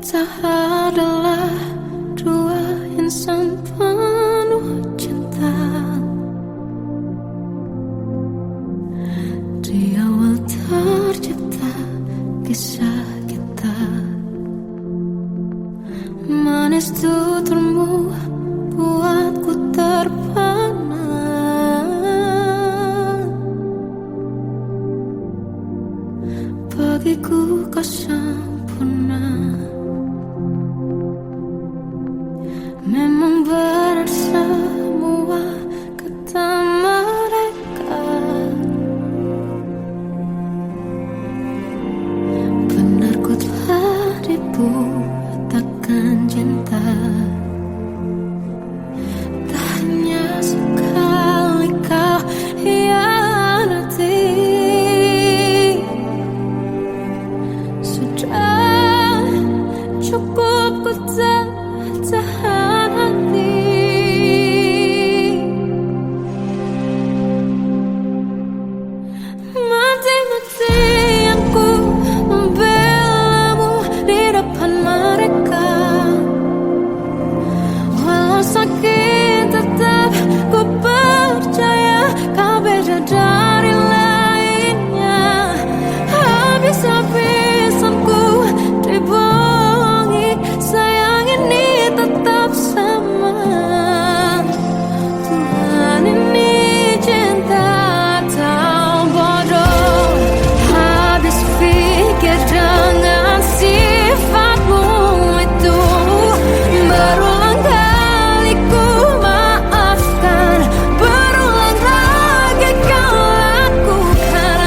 Kita adalah dua insan penuh cinta. Di awal tercipta kisah kita, manis tuturmu buatku terpana. Bagiku kau sempurna. Memang benar semua kata mereka, benar ku telah dibutakan cinta. Tak hanya sekali kau hianati, sudah cukup ku tahan hati. Mati-matian ku membelamu di depan mereka. Walau sakit tetap ku percaya kau beda dari lainnya. Habis-habisan ku dibohongi, sayang ini tetap sama. Tuhan ini cinta atau bodoh. Habis pikir dengan sifatmu itu, berulang kali ku maafkan, berulang lagi kau lakukan.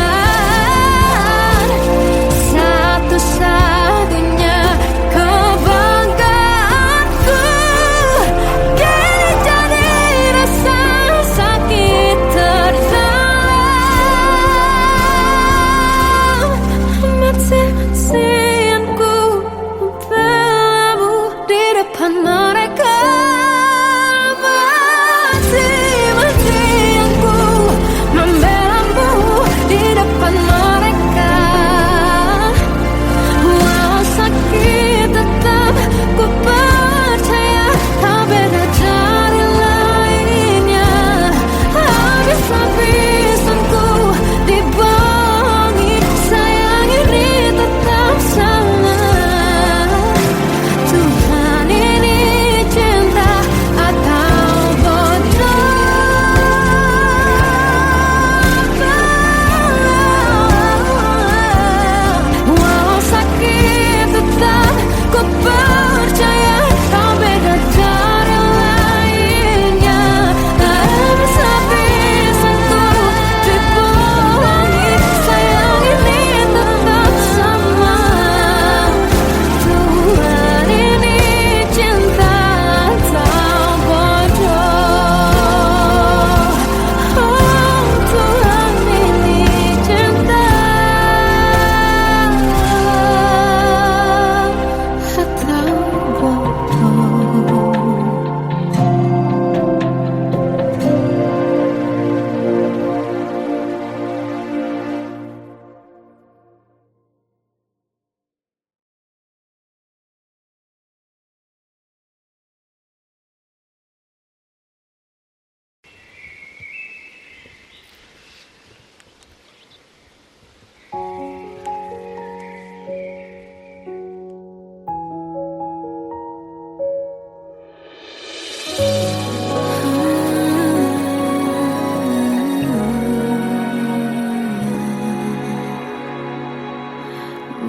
Satu-satunya kebanggaanku kini jadi rasa sakit terdalam. Mati-matian ku membelamu di depan mereka. Mati-matian ku membelamu di depan mereka. Walau sakit tetap ku percaya kau beda dari lainnya. Habis-habisan ku dibohongi, sayang ini tetap sama. Tuhan ini cinta atau bodoh. Walau sakit tetap ku percaya kau beda dari lainnya. Habis-habisan ku dibohongi, sayang ini tetap sama. Tuhan ini cinta atau bodoh. Oh, Tuhan ini cinta atau bodoh.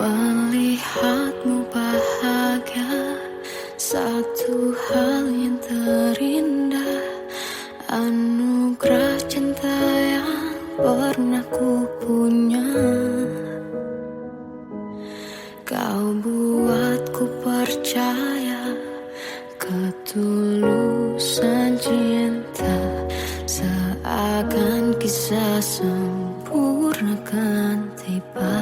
Melihatmu bahagia, satu hal yang terindah, anugerah cinta yang pernah ku punya. Kau buatku percaya ketulusan cinta, seakan kisah sempurna kan tiba.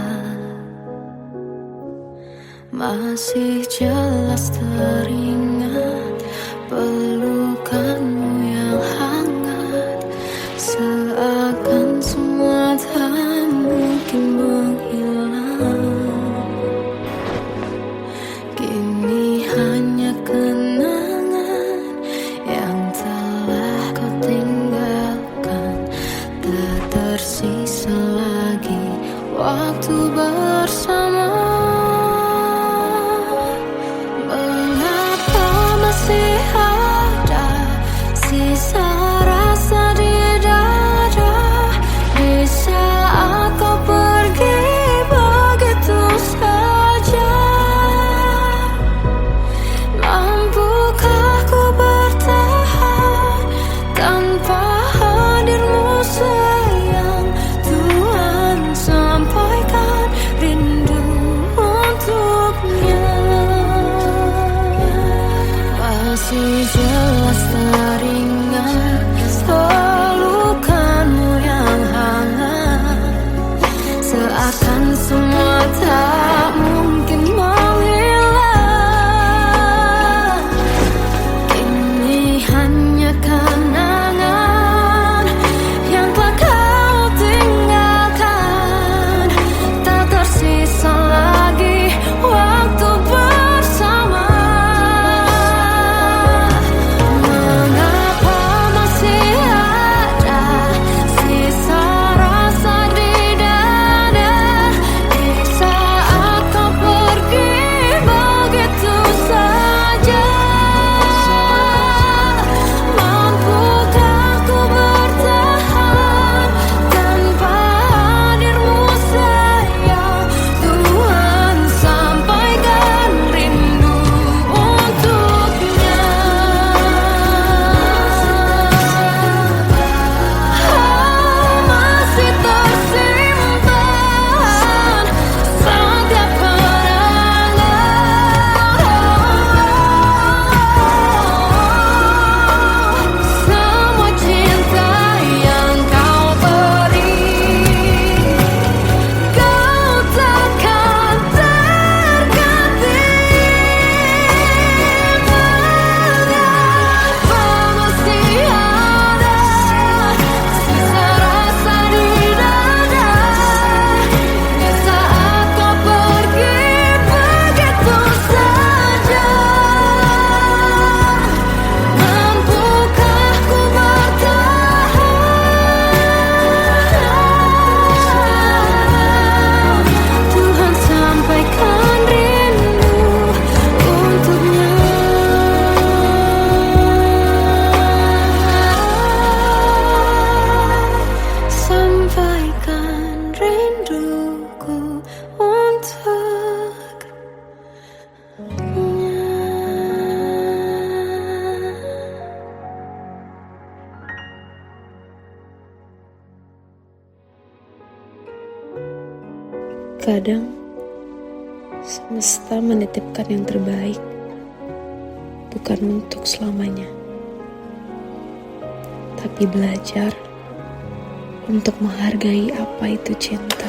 Masih jelas teringat pelukanmu yang hangat, seakan semua tak mungkin menghilang. Kini waktu bersama. Mengapa masih ada sisa rasa di dada di saat kau pergi begitu saja? Mampukah ku bertahan tanpa hadirmu sayang? Tuhan, sampaikan rindu untuknya. Masih jelas teringat pelukanmu yang hangat, seakan semua tak mungkin menghilang. Kini hanya kenangan yang telah kau tinggalkan. Tak tersisa lagi waktu bersama. Mengapa masih ada sisa rasa di dada di saat kau pergi begitu saja? Mampukah ku bertahan tanpa hadirmu sayang? Tuhan, sampaikan rindu untuknya. Masih tersimpan setiap kenangan, semua cinta yang kau beri. Kau takkan terganti. Mengapa masih ada sisa rasa di dada di saat kau pergi begitu saja? Mampukah ku bertahan? Tuhan, sampaikan rindu untuknya. Sampaikan rinduku untuknya. Kadang semesta menitipkan yang terbaik, bukan untuk selamanya, tapi belajar untuk menghargai apa itu cinta.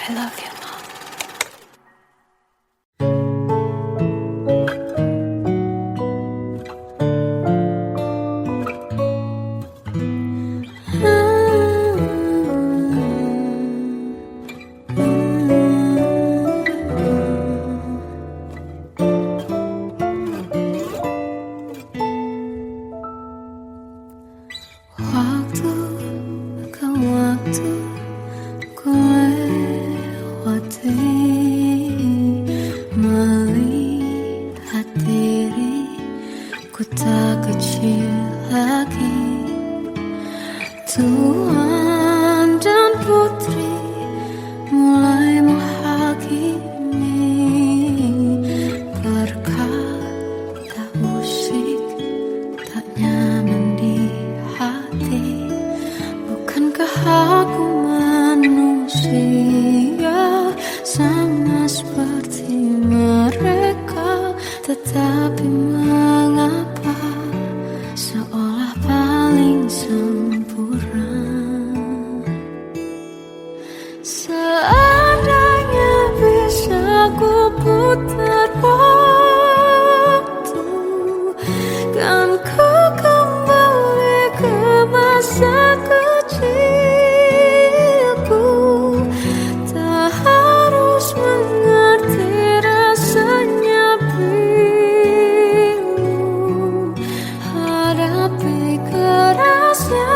I love you, Mom. Waktu ke waktu ku lewati, melihat diriku tak kecil lagi. Tuan dan putri mulai menghakimi berkata musik tak nyaman di yang sempurna. Seandainya bisa ku putar waktu, kan ku kembali ke masa kecilku. Tak harus mengerti rasanya bingung hadapi kerasnya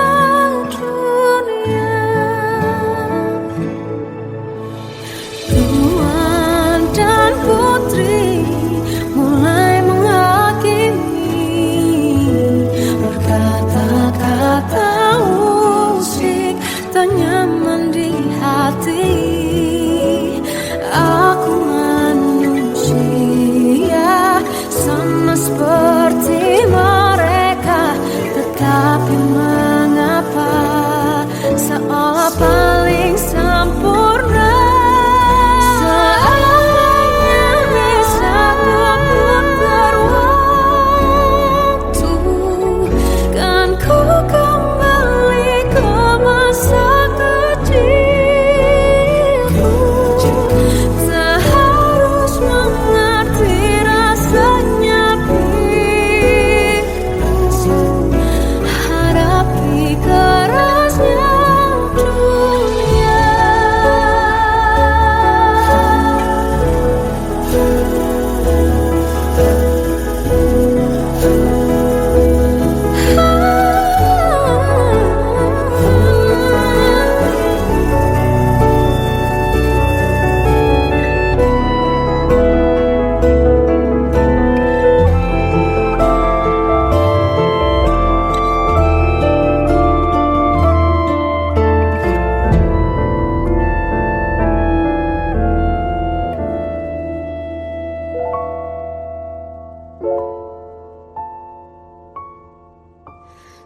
dunia. Tuan dan putri mulai menghakimi, berkata-kata musik tak nyaman di hati. Aku manusia sama seperti mereka, tetapi mengapa seolah paling sempurna. Seandainya bisa ku putar waktu, kan ku kembali ke masa kecilku. Tak harus mengerti rasanya bingung hadapi kerasnya dunia.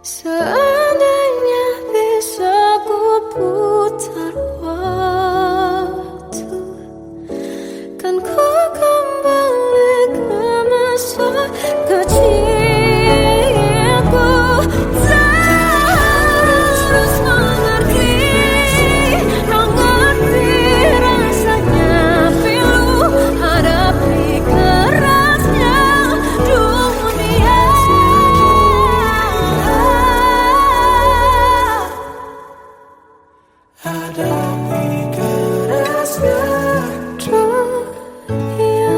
Seandainya bisa ku putar waktu, kan ku kembali ke masa kecilku. Tak harus mengerti rasanya pilu hadapi kerasnya dunia. Hadapi kerasnya dunia.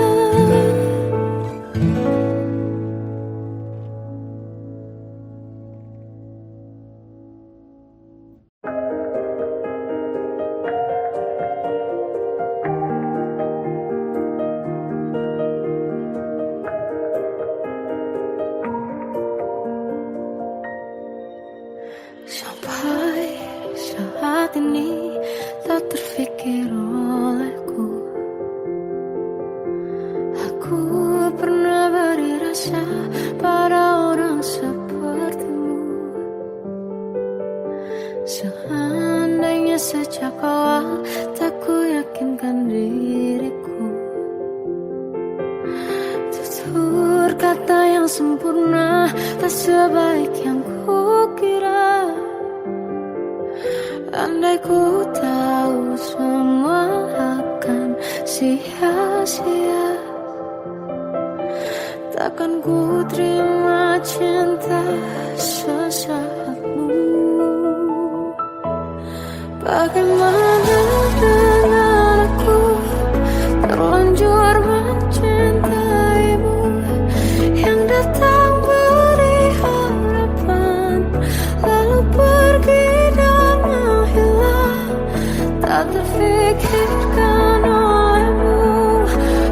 Sampai saat ini tak terfikir olehku, aku pernah beri rasa pada orang sepertimu. Seandainya sejak awal tak ku yakinkan diriku, tutur kata yang sempurna tak sebaik yang ku kira. Andai ku tahu semua akan sia-sia, takkan ku terima cinta sesaatmu. Bagaimana dengan aku terlanjur mencintaimu, yang datang beri harapan lalu pergi dan menghilang. Tak terfikirkan olehmu,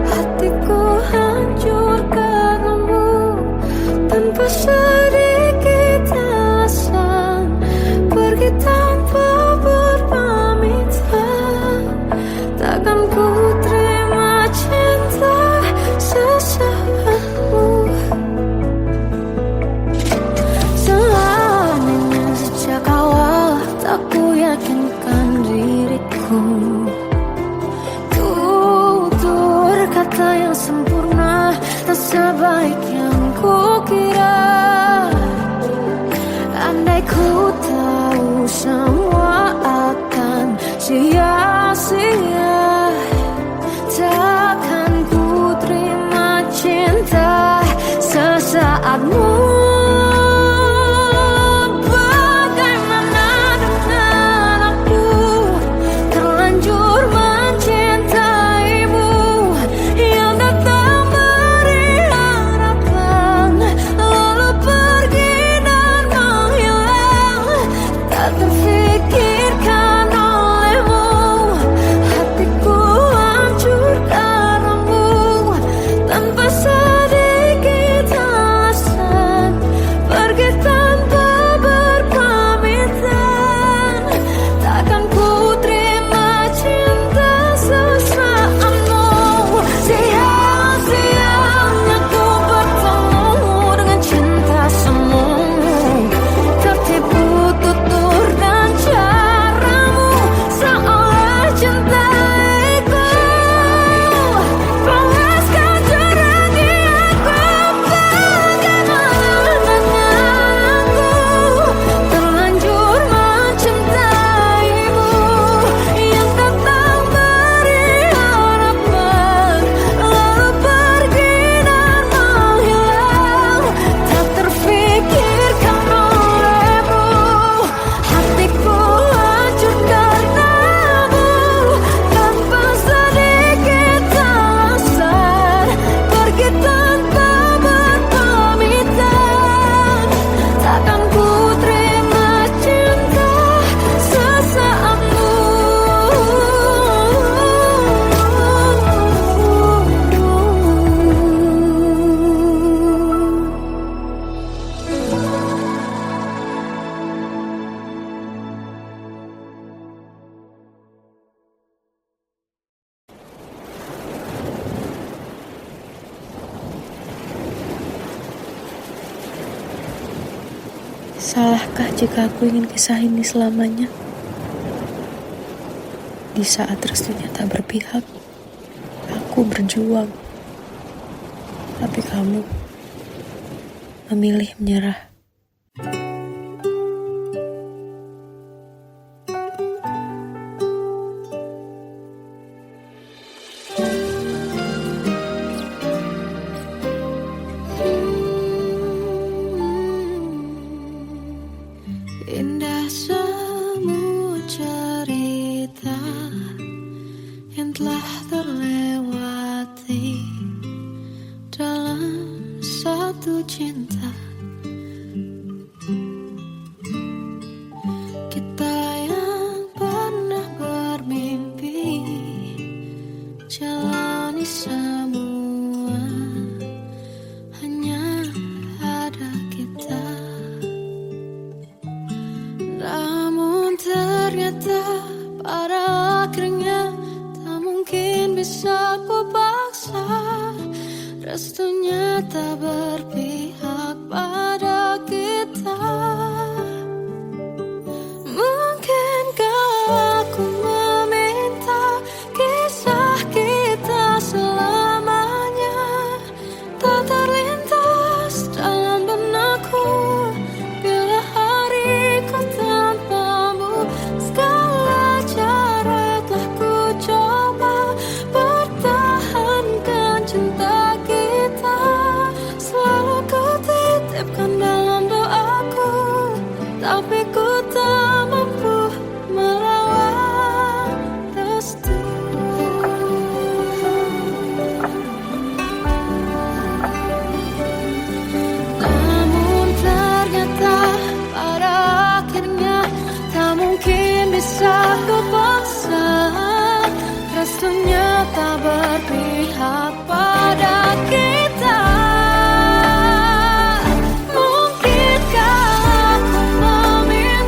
hatiku hancur karenamu. Tanpa sedikit alasan pergi tanpa berpamitan, takkan ku terima cinta sesaatmu. Selamanya sejak awal tak ku yakinkan diriku, tutur kata yang sempurna tak sebaik yang ku kira. Andai ku tahu semua akan sia-sia. Takkan ku terima cinta sesaatmu. Bagaimana dengan aku terlanjur mencintaimu yang datang beri harapan lalu pergi dan menghilang, tak terfikirkan olehmu. Hatiku hancur karenamu tanpa sedikit alasan, pergi tanpa berpamitan. Takkan ku terima cinta sesaatmu. Sia-sianya ku bertemu dengan cinta semu, tertipu tutur dan caramu seolah cintaiku. Panaskan jernih aku. Bagaimana dengan aku terlanjur mencintaimu yang datang beri harapan lalu pergi dan menghilang, tak terfikirkan olehmu. Hatiku hancur karenamu tanpa sedikit alasan, pergi tanpa berpamitan. Takkan ku terima cinta sesaatmu. Salahkah jika aku ingin kisah ini selamanya? Di saat restunya tak berpihak, aku berjuang. Tapi kamu memilih menyerah. Indah semua cerita yang telah terlewati dalam satu cinta. Kita yang pernah bermimpi jalani semua, hanya ada kita. Namun ternyata pada akhirnya tak mungkin bisa ku paksa. Restunya tak berpihak pada kita. Mungkinkah aku meminta kisah kita selamanya tak terlintas dalam benakku bila hariku tanpamu. Segala cara telah ku coba pertahankan cinta kita. Selalu ku titipkan dalam doaku, tapi ku tak mampu melawan restu. Namun ternyata pada akhirnya tak mungkin bisa ku paksa. Restunya tak berpihak pada kita. Mungkinkah aku meminta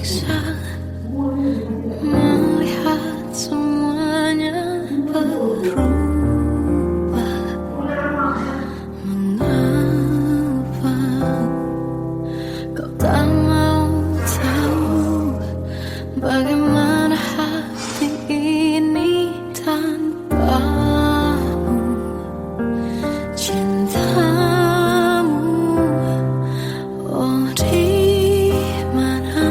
tersiksa melihat semuanya berubah. Mengapa kau tak mau tahu bagaimana hati ini tanpamu? Cintamu, oh di mana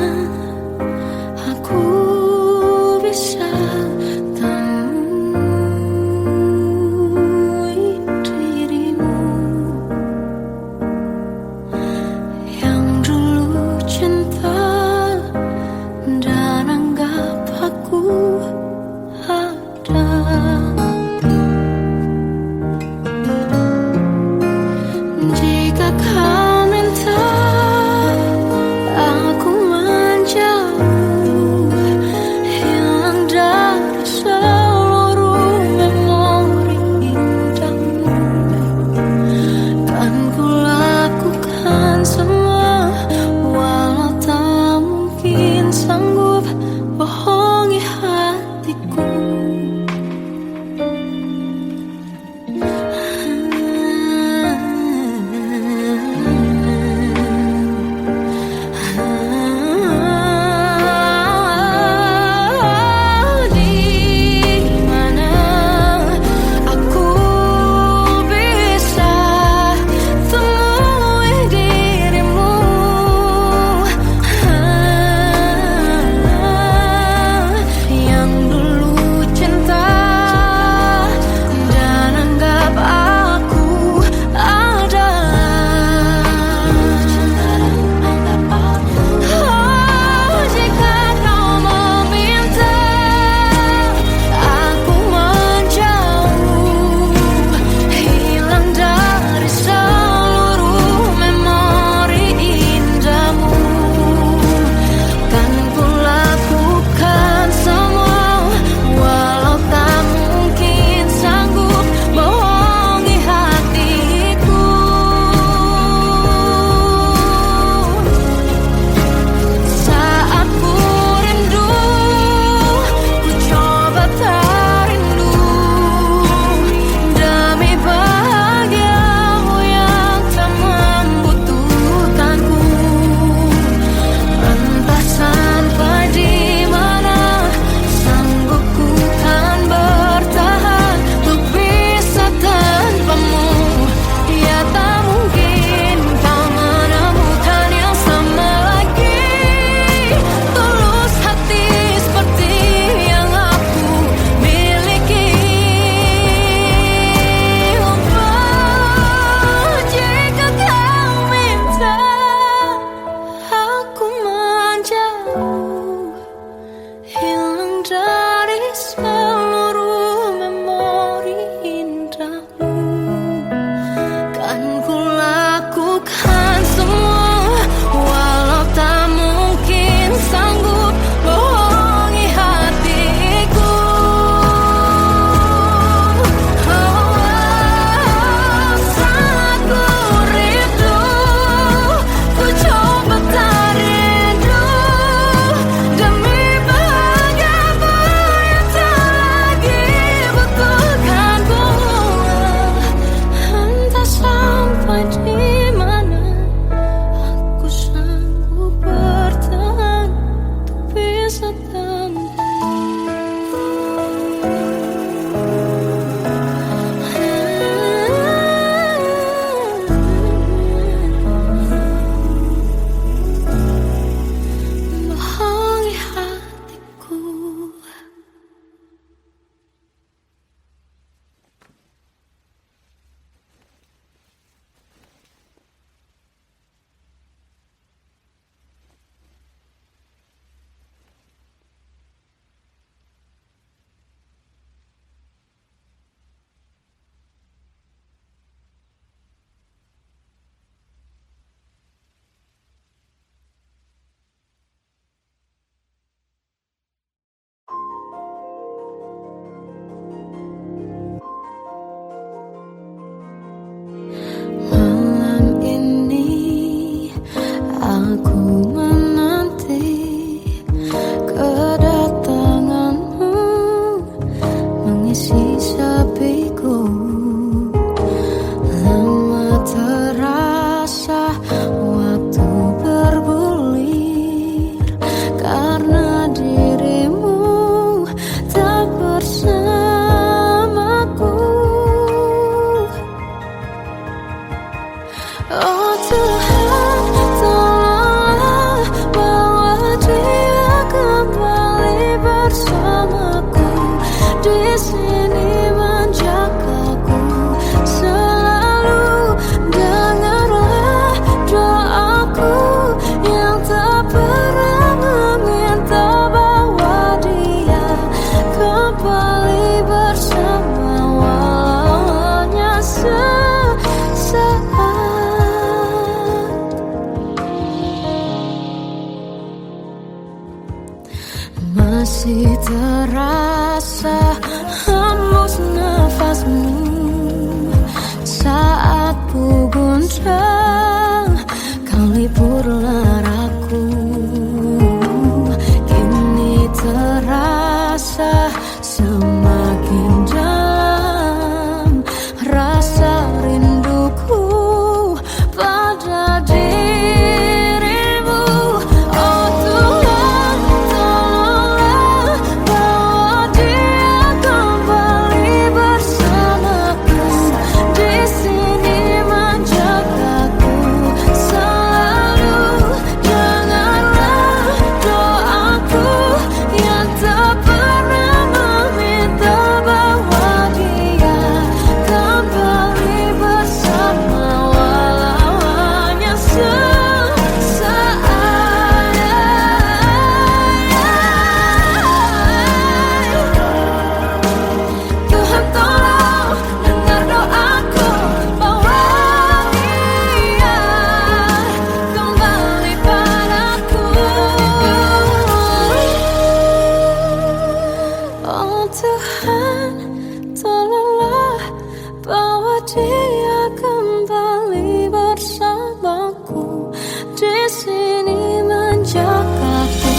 dia kembali bersamaku di sini menjagaku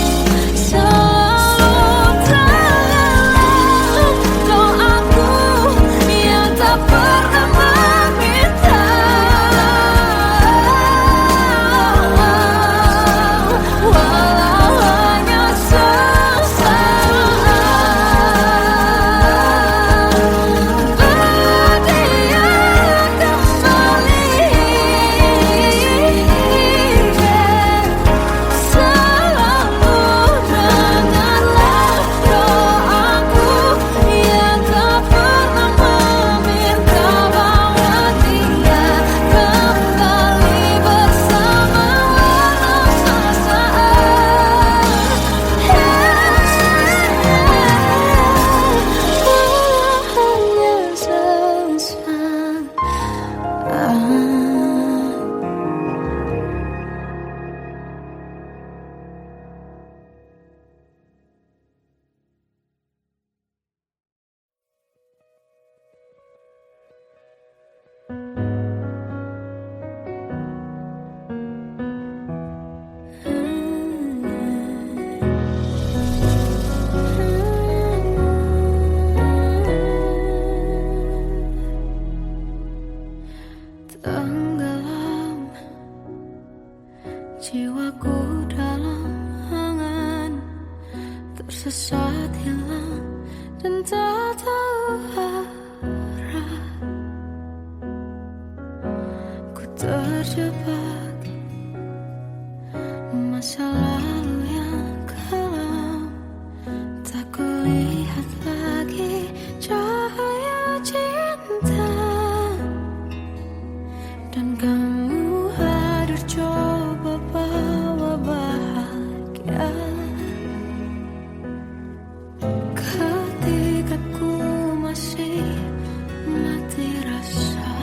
selalu dalam doaku yang tak pernah meminta, walau hanya sesaat. Tenggelam jiwaku dalam angan, tersesat hilang dan tak tahu arah. Ku terjebak masa lalu yang kelam, tak kulihat lagi cahaya cinta. Dan kamu hadir coba bawa bahagia ketika ku masih mati rasa,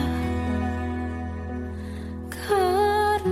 karena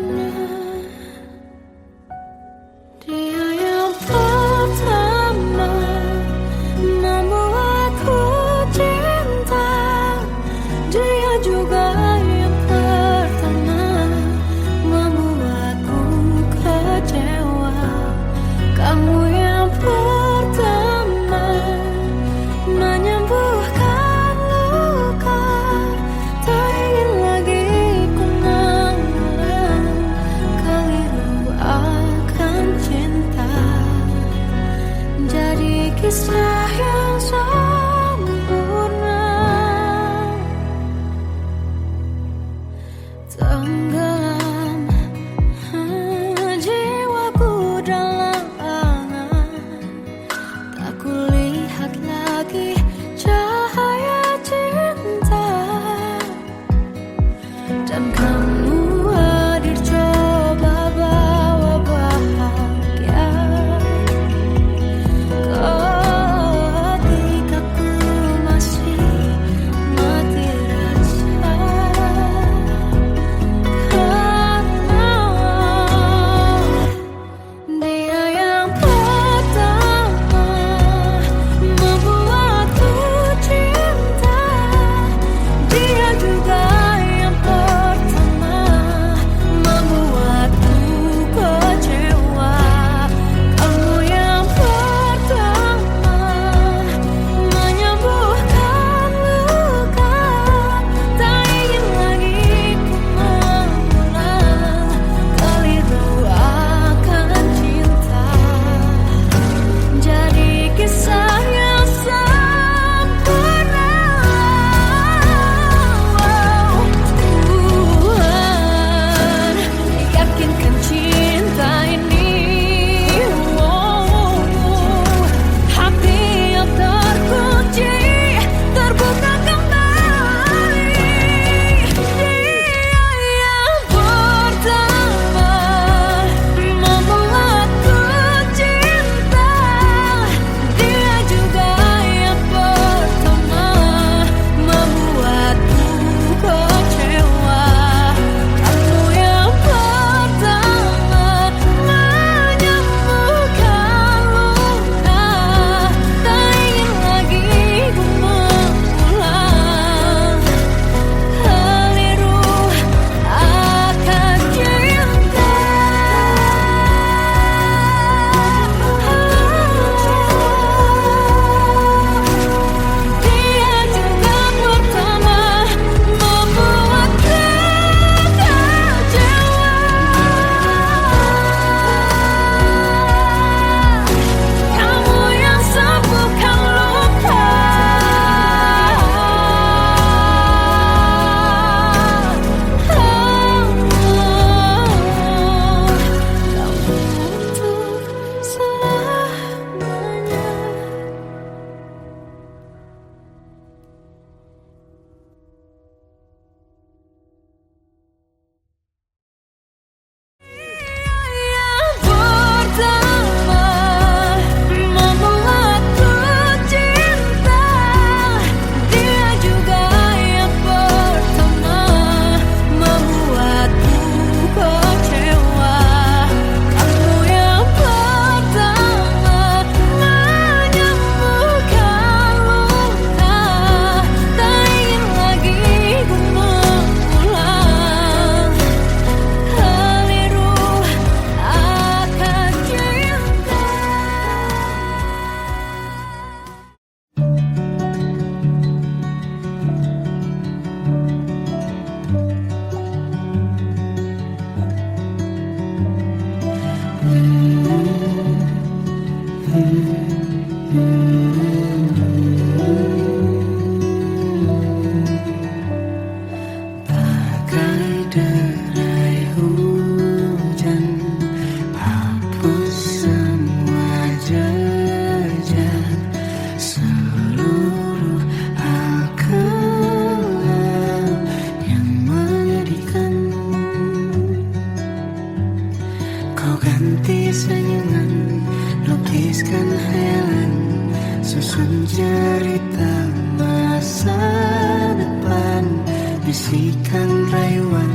bisikan rayuan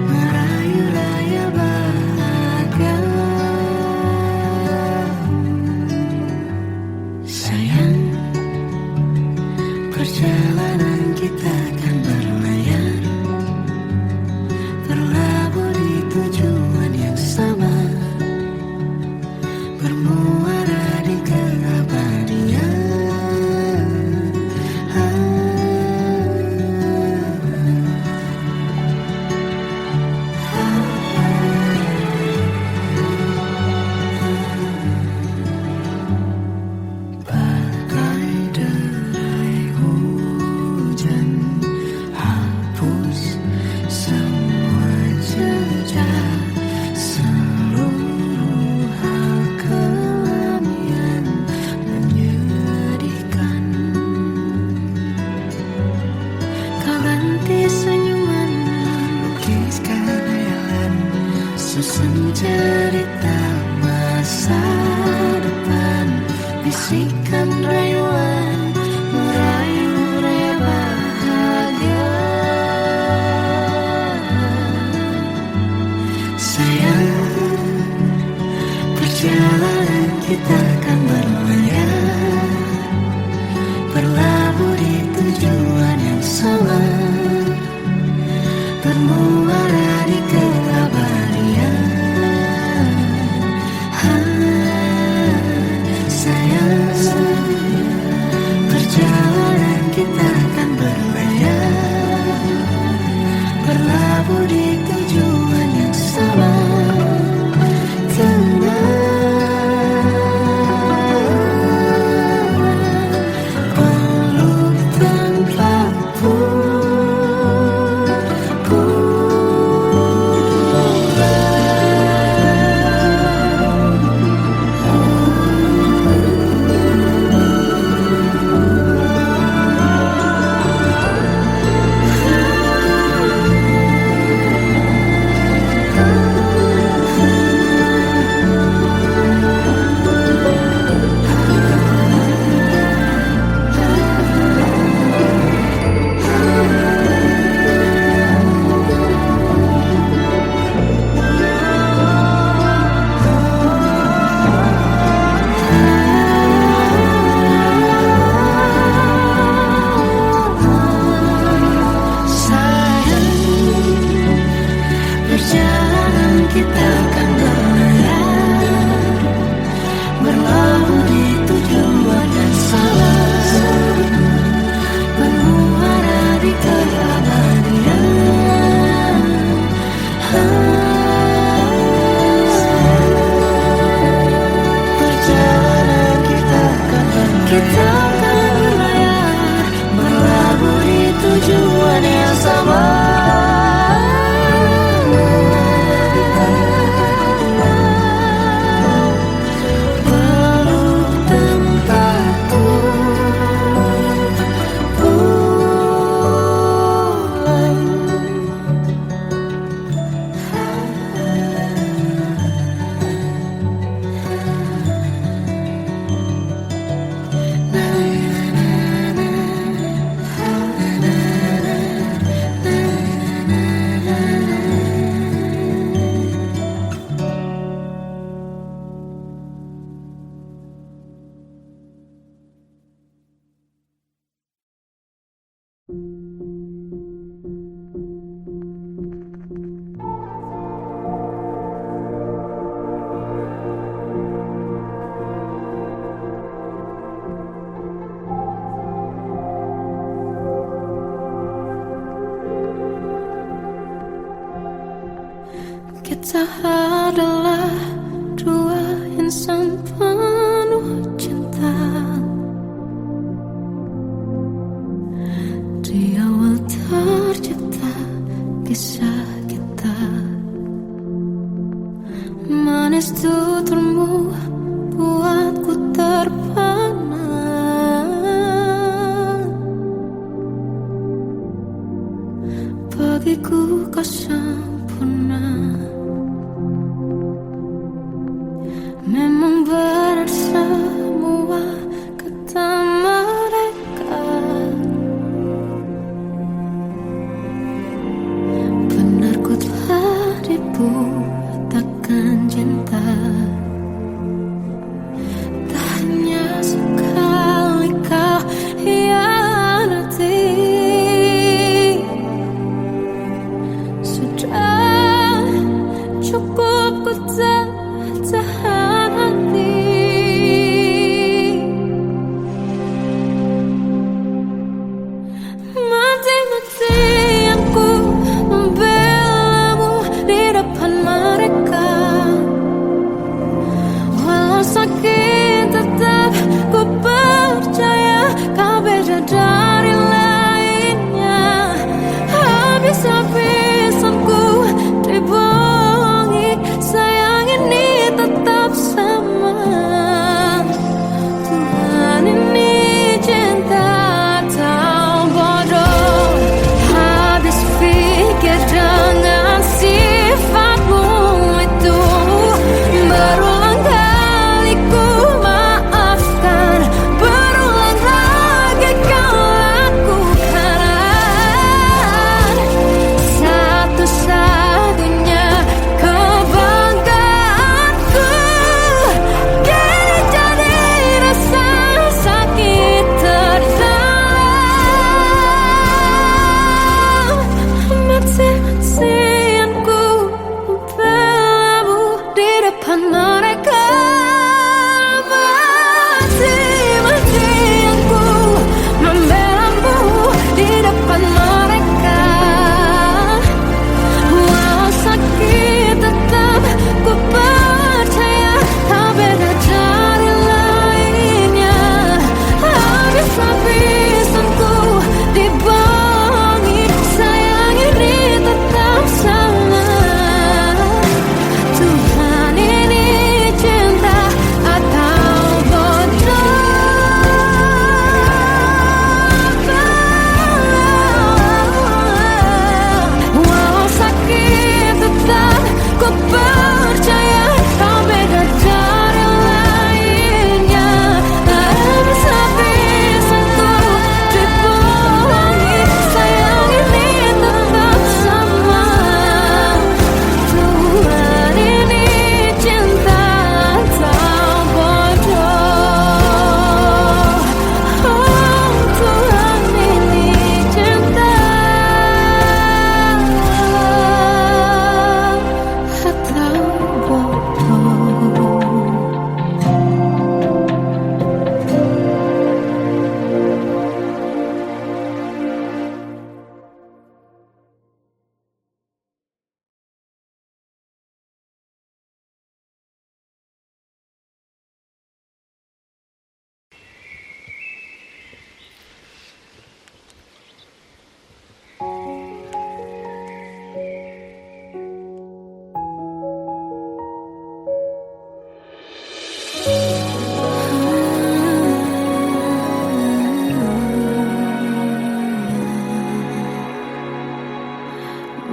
merayu raya bahagia. Sayang, perjalanan kita kan berlayar, berlabuh di tujuan yang sama, bermuara di keabadian. Bagai derai hujan, hapus semua jejak, seluruh hal kelam yang menyedihkan. Kau ganti senyuman, lukiskan hayalan, susun cerita masa depan, bisikan rayuan merayu raya bahagia. Sayang, perjalanan kita kan berlayar, berlabuh di tujuan yang sama, bermuara di keabadian. Sayang, perjalanan kita kan berlayar, berlabuh di tujuan yang sama. Peluk tempatku, perjalanan kita kan berlayar, berlabuh di tujuan yang sama, bermuara di keabadian. Perjalanan kita kan berlayar, berlabuh di tujuan yang sama. Kita adalah dua insan penuh cinta. Di awal tercipta kisah kita, manis tuturmu buatku terpana. Bagiku kau sempurna. Memang benar semua kata mereka,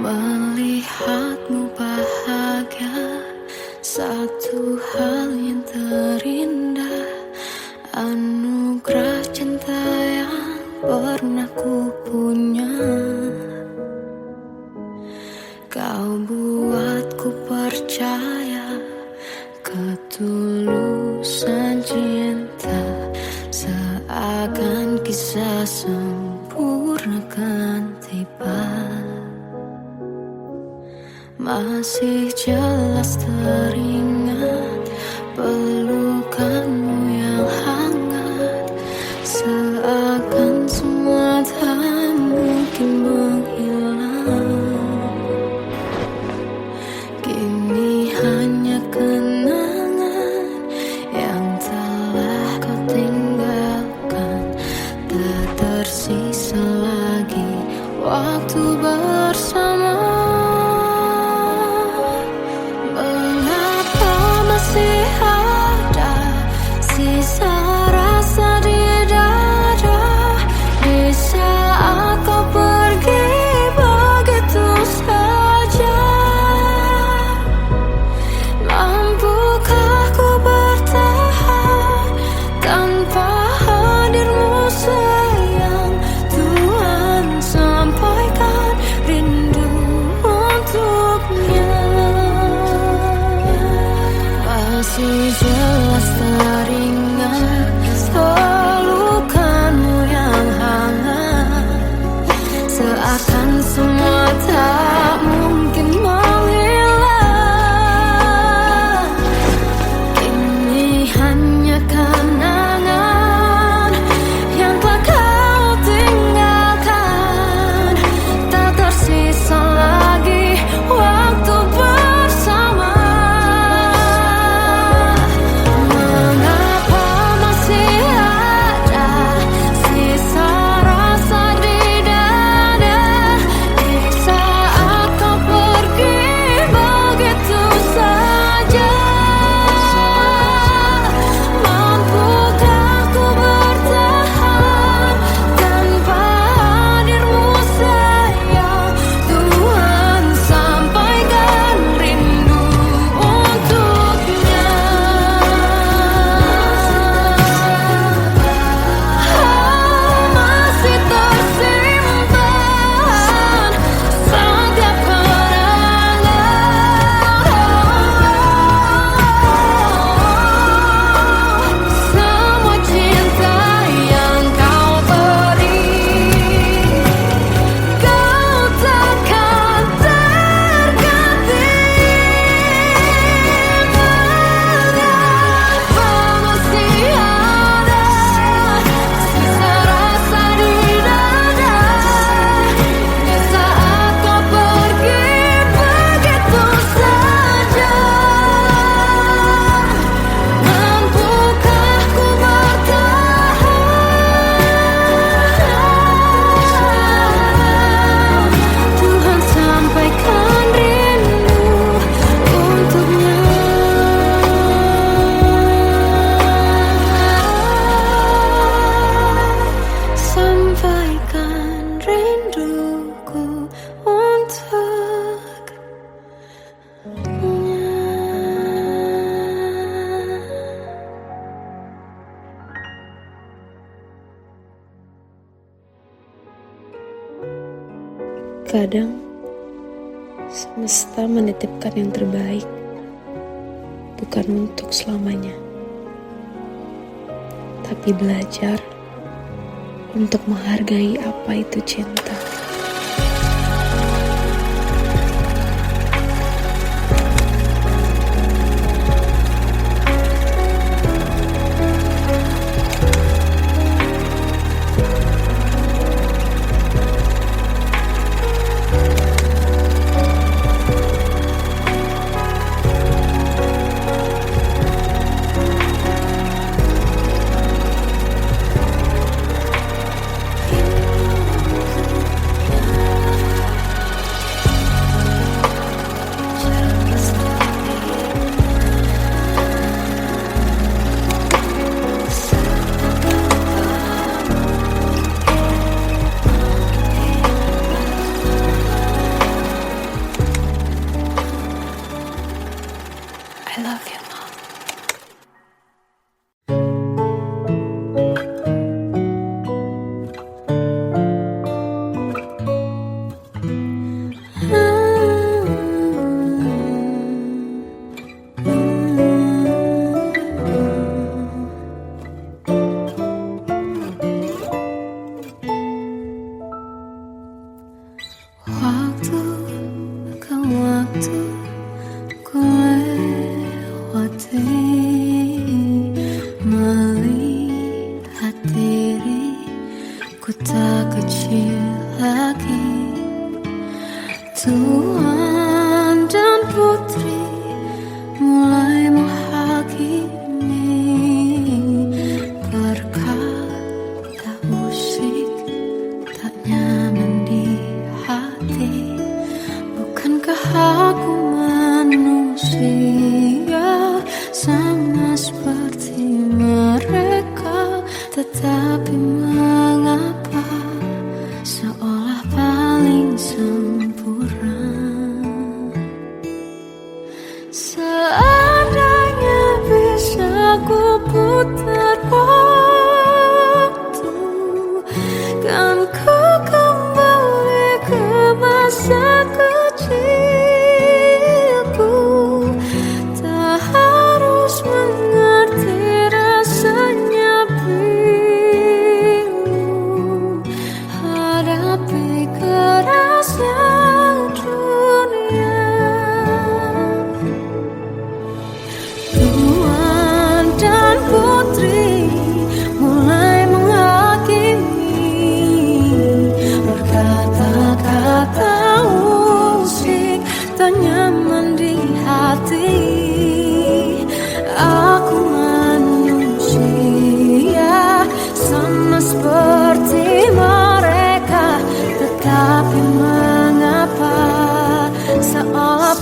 Melihatmu bahagia, satu hal yang terindah, anugerah cinta yang pernah ku punya. Kau buatku percaya ketulusan cinta, seakan kisah sempurna kan tiba. Masih jelas teringat pelukanmu yang hangat, seakan semua tak mungkin menghilang. Kini hanya kenangan yang telah kau tinggalkan, tak tersisa lagi waktu bersama. Masih ada sisa rasa di dada di saat kau pergi begitu saja. Mampukah ku bertahan tanpa hadirmu sayang? Tuhan, sampaikan rindu untuknya. Masih jelas teringat pelukanmu yang hangat, seakan semua tak mungkin menghilang. Kini hanya kenangan yang telah kau tinggalkan, tak tersisa lagi waktu bersama. Kadang semesta menitipkan yang terbaik, bukan untuk selamanya, tapi belajar untuk menghargai apa itu cinta. Waktu ke waktu ku lewati, melihat diriku tak kecil lagi. Tuan dan putri mulai menghakimi, berkata musik tak nyaman di hati. Bukankah aku manusia sama seperti mereka? Tetapi mengapa seolah paling sempurna? Seandainya bisa ku putar waktu, kan ku kembali ke masa kecilku. Tak harus mengerti rasanya bingung hadapi kerasnya dunia. Tuan dan putri mulai menghakimi, berkata-kata musik tak nyaman di hati. Aku manusia sama seperti mereka, tetapi mengapa seolah